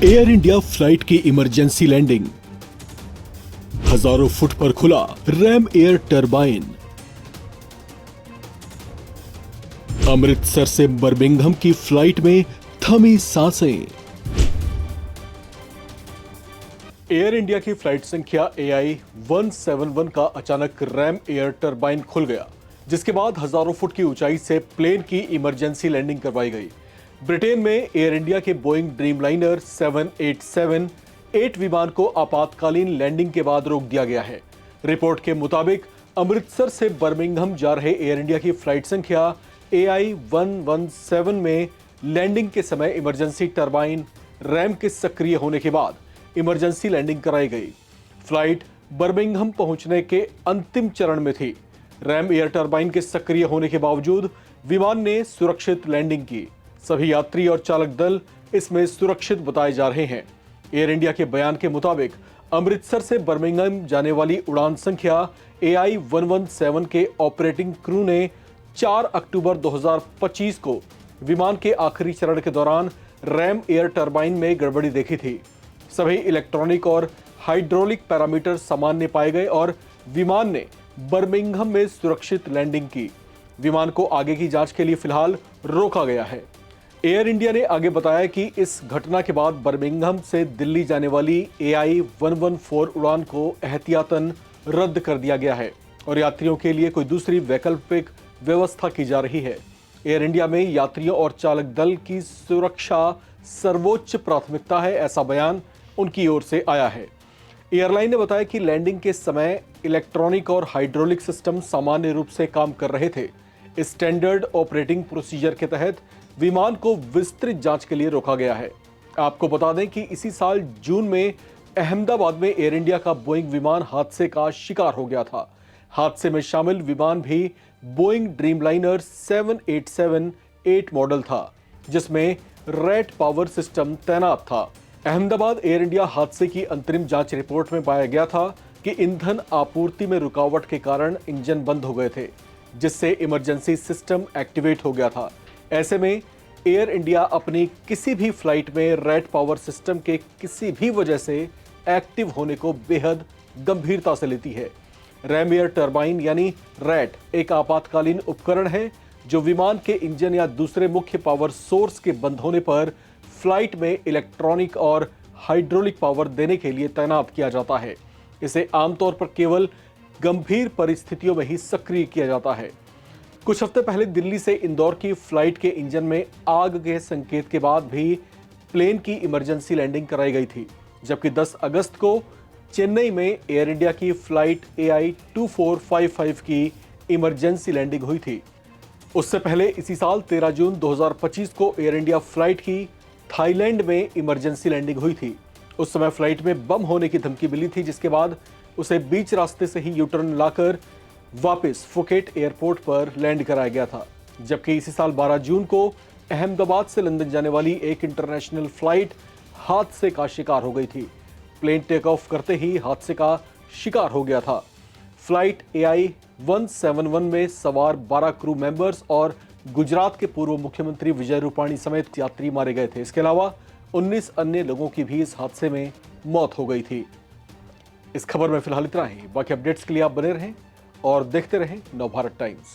Air India flight की emergency landing. हजारों foot पर खुला रैम एयर टरबाइन। अमृतसर से बर्मिंघम की फ्लाइट में थमी सांसें। एयर इंडिया की फ्लाइट संख्या AI 171 का अचानक रैम एयर टरबाइन खुल गया, जिसके बाद हजारों फुट की ऊंचाई से प्लेन की इमरजेंसी लैंडिंग करवाई गई। ब्रिटेन में एयर इंडिया के बोइंग ड्रीमलाइनर 787-8 विमान को आपातकालीन लैंडिंग के बाद रोक दिया गया है। रिपोर्ट के मुताबिक अमृतसर से बर्मिंघम जा रहे एयर इंडिया की फ्लाइट संख्या AI 117 में लैंडिंग के समय इमरजेंसी टरबाइन रैम के सक्रिय होने के बाद इमरजेंसी लैंडिंग कराई गई। फ्लाइट बर्मिंघम पहुंचने के अंतिम चरण में थी। रैम एयर टरबाइन के सक्रिय होने के बावजूद विमान ने सुरक्षित लैंडिंग की। सभी यात्री और चालक दल इसमें सुरक्षित बताए जा रहे हैं। एयर इंडिया के बयान के मुताबिक अमृतसर से बर्मिंघम जाने वाली उड़ान संख्या AI 117 के ऑपरेटिंग क्रू ने 4 अक्टूबर 2025 को विमान के आखिरी चरण के दौरान रैम एयर टरबाइन में गड़बड़ी देखी थी। सभी इलेक्ट्रॉनिक और हाइड्रोलिक पैरामीटर सामान्य पाए गए और विमान ने बर्मिंघम में सुरक्षित लैंडिंग की। विमान को आगे की जांच के लिए फिलहाल रोका गया है। एयर इंडिया ने आगे बताया कि इस घटना के बाद बर्मिंघम से दिल्ली जाने वाली AI 114 उड़ान को एहतियातन रद्द कर दिया गया है और यात्रियों के लिए कोई दूसरी वैकल्पिक व्यवस्था की जा रही है। एयर इंडिया में यात्रियों और चालक दल की सुरक्षा सर्वोच्च प्राथमिकता है, ऐसा बयान उनकी ओर से आया है। एयरलाइन ने बताया कि लैंडिंग के समय इलेक्ट्रॉनिक और हाइड्रोलिक सिस्टम सामान्य रूप से काम कर रहे थे। स्टैंडर्ड ऑपरेटिंग प्रोसीजर के तहत विमान को विस्तृत जांच के लिए रोका गया है। आपको बता दें कि इसी साल जून में अहमदाबाद में एयर इंडिया का बोइंग विमान हादसे का शिकार हो गया था। हादसे में शामिल विमान भी बोइंग ड्रीमलाइनर 787-8 मॉडल था, जिसमें रैट पावर सिस्टम तैनात था। अहमदाबाद एयर इंडिया हादसे की अंतरिम जांच रिपोर्ट में पाया गया था कि ईंधन आपूर्ति में रुकावट के कारण इंजन बंद हो गए थे, जिससे इमरजेंसी सिस्टम एक्टिवेट हो गया था। ऐसे में एयर इंडिया अपनी किसी भी फ्लाइट में रैट पावर सिस्टम के किसी भी वजह से एक्टिव होने को बेहद गंभीरता से लेती है। रैम एयर टरबाइन यानी रैट एक आपातकालीन उपकरण है जो विमान के इंजन या दूसरे मुख्य पावर सोर्स के बंद होने पर फ्लाइट में इलेक्ट्रॉनिक और हाइड्रोलिक पावर देने के लिए तैनात किया जाता है। इसे आमतौर पर केवल गंभीर परिस्थितियों में ही सक्रिय किया जाता है। कुछ हफ्ते पहले दिल्ली से इंदौर की फ्लाइट के इंजन में आग के संकेत के बाद भी प्लेन की इमरजेंसी लैंडिंग कराई गई थी, जबकि 10 अगस्त को चेन्नई में एयर इंडिया की फ्लाइट AI 2455 की इमरजेंसी लैंडिंग हुई थी। उससे पहले इसी साल 13 जून 2025 को एयर इंडिया फ्लाइट की थाईलैंड में इमरजेंसी लैंडिंग हुई थी। उस समय फ्लाइट में बम होने की धमकी मिली थी, जिसके बाद उसे बीच रास्ते से ही यूटर्न लाकर वापस फुकेट एयरपोर्ट पर लैंड कराया गया था। जबकि इसी साल 12 जून को अहमदाबाद से लंदन जाने वाली एक इंटरनेशनल फ्लाइट हादसे का शिकार हो गई थी। प्लेन टेक ऑफ करते ही हादसे का शिकार हो गया था। फ्लाइट AI 171 में सवार 12 क्रू मेंबर्स और गुजरात के पूर्व मुख्यमंत्री विजय रूपाणी समेत यात्री मारे गए थे। इसके अलावा 19 अन्य लोगों की भी इस हादसे में मौत हो गई थी। इस खबर में फिलहाल इतना ही। बाकी अपडेट्स के लिए आप बने रहें और देखते रहें नवभारत टाइम्स।